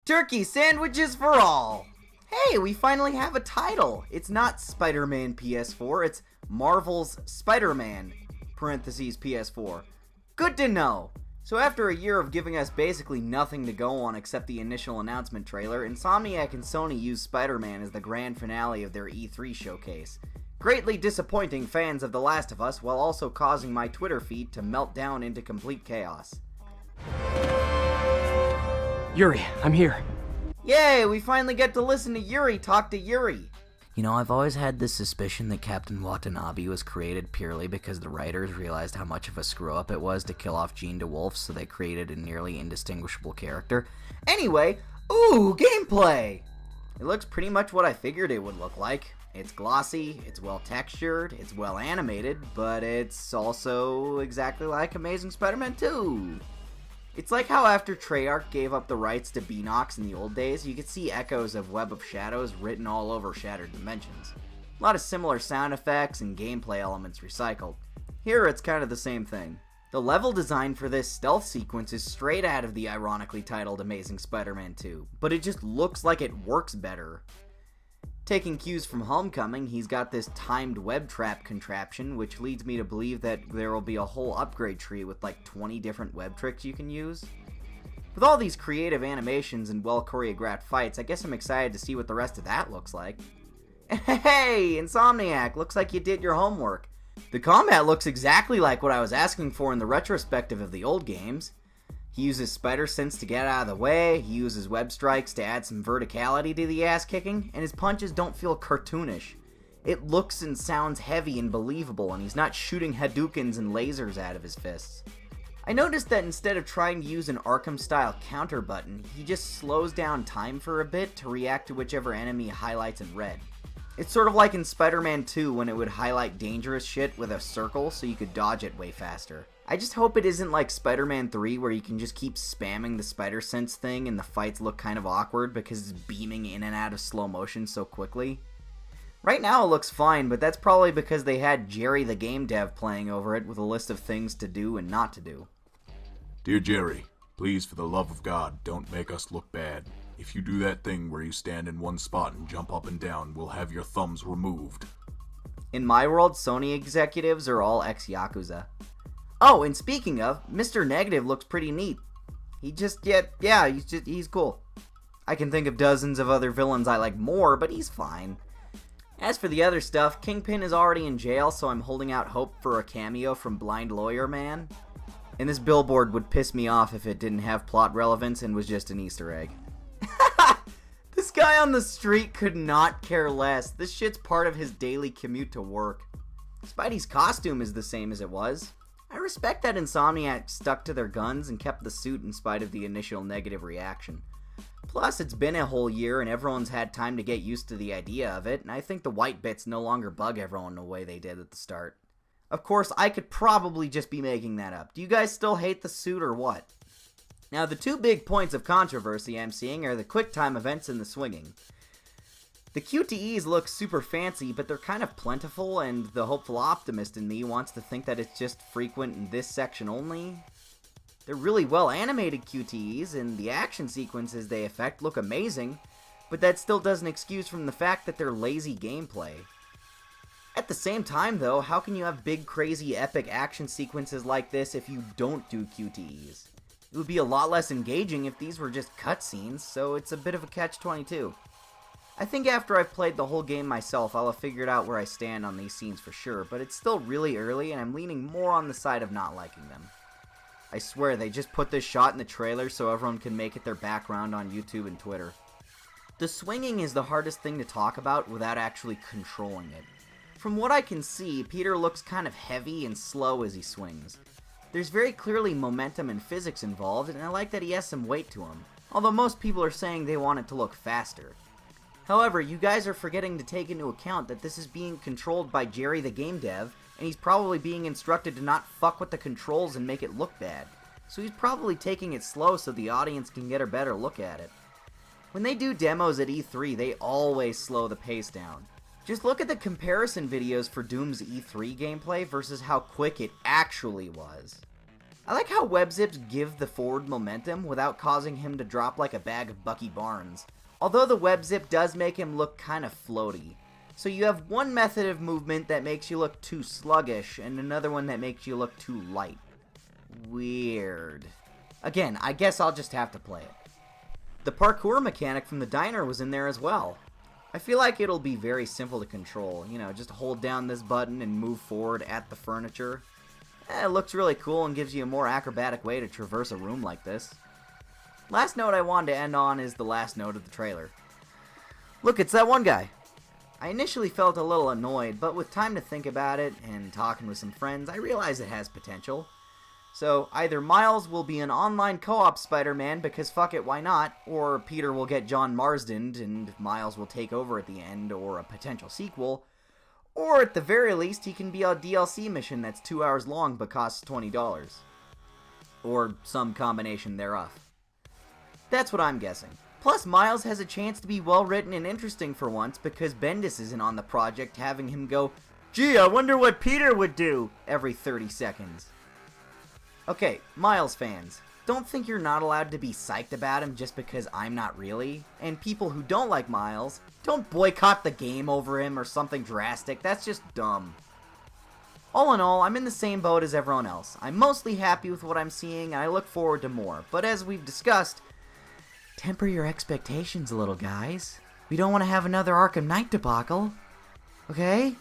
Turkey sandwiches for all! Hey, we finally have a title! It's not Spider-Man PS4, it's Marvel's Spider-Man, parentheses PS4. Good to know! So after a year of giving us basically nothing to go on except the initial announcement trailer, Insomniac and Sony used Spider-Man as the grand finale of their E3 showcase. Greatly disappointing fans of The Last of Us, while also causing my Twitter feed to melt down into complete chaos. Yuri, I'm here. Yay, we finally get to listen to Yuri talk to Yuri. You know, I've always had this suspicion that Captain Watanabe was created purely because the writers realized how much of a screw-up it was to kill off Jean DeWolf, so they created a nearly indistinguishable character. Anyway, ooh, gameplay! It looks pretty much what I figured it would look like. It's glossy, it's well textured, it's well animated, but it's also exactly like Amazing Spider-Man 2. It's like how after Treyarch gave up the rights to Beanox in the old days, you could see echoes of Web of Shadows written all over Shattered Dimensions. A lot of similar sound effects and gameplay elements recycled. Here it's kind of the same thing. The level design for this stealth sequence is straight out of the ironically titled Amazing Spider-Man 2, but it just looks like it works better. Taking cues from Homecoming, he's got this timed web trap contraption, which leads me to believe that there will be a whole upgrade tree with like 20 different web tricks you can use. With all these creative animations and well choreographed fights, I guess I'm excited to see what the rest of that looks like. Hey, Insomniac, looks like you did your homework. The combat looks exactly like what I was asking for in the retrospective of the old games. He uses spider sense to get out of the way, he uses web strikes to add some verticality to the ass kicking, and his punches don't feel cartoonish. It looks and sounds heavy and believable, and he's not shooting Hadoukens and lasers out of his fists. I noticed that instead of trying to use an Arkham-style counter button, he just slows down time for a bit to react to whichever enemy highlights in red. It's sort of like in Spider-Man 2 when it would highlight dangerous shit with a circle so you could dodge it way faster. I just hope it isn't like Spider-Man 3 where you can just keep spamming the spider sense thing and the fights look kind of awkward because it's beaming in and out of slow motion so quickly. Right now it looks fine, but that's probably because they had Jerry the game dev playing over it with a list of things to do and not to do. Dear Jerry, please for the love of God, don't make us look bad. If you do that thing where you stand in one spot and jump up and down, we'll have your thumbs removed. In my world, Sony executives are all ex-Yakuza. Oh, and speaking of, Mr. Negative looks pretty neat. He's cool. I can think of dozens of other villains I like more, but he's fine. As for the other stuff, Kingpin is already in jail, so I'm holding out hope for a cameo from Blind Lawyer Man. And this billboard would piss me off if it didn't have plot relevance and was just an Easter egg. This guy on the street could not care less. This shit's part of his daily commute to work. Spidey's costume is the same as it was. I respect that Insomniac stuck to their guns and kept the suit in spite of the initial negative reaction. Plus, it's been a whole year and everyone's had time to get used to the idea of it, and I think the white bits no longer bug everyone the way they did at the start. Of course, I could probably just be making that up. Do you guys still hate the suit or what? Now, the two big points of controversy I'm seeing are the quick time events and the swinging. The QTEs look super fancy, but they're kind of plentiful, and the hopeful optimist in me wants to think that it's just frequent in this section only. They're really well animated QTEs, and the action sequences they affect look amazing, but that still doesn't excuse from the fact that they're lazy gameplay. At the same time, though, how can you have big, crazy, epic action sequences like this if you don't do QTEs? It would be a lot less engaging if these were just cutscenes, so it's a bit of a catch-22. I think after I've played the whole game myself, I'll have figured out where I stand on these scenes for sure, but it's still really early and I'm leaning more on the side of not liking them. I swear, they just put this shot in the trailer so everyone can make it their background on YouTube and Twitter. The swinging is the hardest thing to talk about without actually controlling it. From what I can see, Peter looks kind of heavy and slow as he swings. There's very clearly momentum and physics involved, and I like that he has some weight to him, although most people are saying they want it to look faster. However, you guys are forgetting to take into account that this is being controlled by Jerry the game dev, and he's probably being instructed to not fuck with the controls and make it look bad. So he's probably taking it slow so the audience can get a better look at it. When they do demos at E3, they always slow the pace down. Just look at the comparison videos for Doom's E3 gameplay versus how quick it actually was. I like how web zips give the forward momentum without causing him to drop like a bag of Bucky Barnes. Although the web zip does make him look kind of floaty. So you have one method of movement that makes you look too sluggish, and another one that makes you look too light. Weird. Again, I guess I'll just have to play it. The parkour mechanic from the diner was in there as well. I feel like it'll be very simple to control. You know, just hold down this button and move forward at the furniture. It looks really cool and gives you a more acrobatic way to traverse a room like this. Last note I wanted to end on is the last note of the trailer. Look, it's that one guy. I initially felt a little annoyed, but with time to think about it and talking with some friends, I realized it has potential. So either Miles will be an online co-op Spider-Man because fuck it, why not? Or Peter will get John Marsdened and Miles will take over at the end, or a potential sequel. Or at the very least, he can be a DLC mission that's 2 hours long but costs $20. Or some combination thereof. That's what I'm guessing. Plus, Miles has a chance to be well written and interesting for once because Bendis isn't on the project, having him go, "Gee, I wonder what Peter would do," every 30 seconds. Okay, Miles fans, don't think you're not allowed to be psyched about him just because I'm not really. And people who don't like Miles, don't boycott the game over him or something drastic. That's just dumb. All in all, I'm in the same boat as everyone else. I'm mostly happy with what I'm seeing and I look forward to more. But as we've discussed, temper your expectations a little, guys. We don't want to have another Arkham Knight debacle. Okay?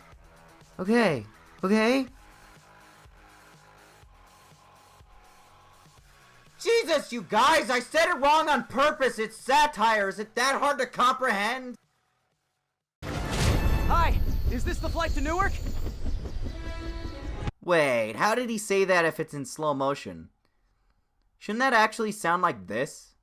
Okay. Okay? Jesus, you guys! I said it wrong on purpose! It's satire! Is it that hard to comprehend? Hi! Is this the flight to Newark? Wait, how did he say that if it's in slow motion? Shouldn't that actually sound like this?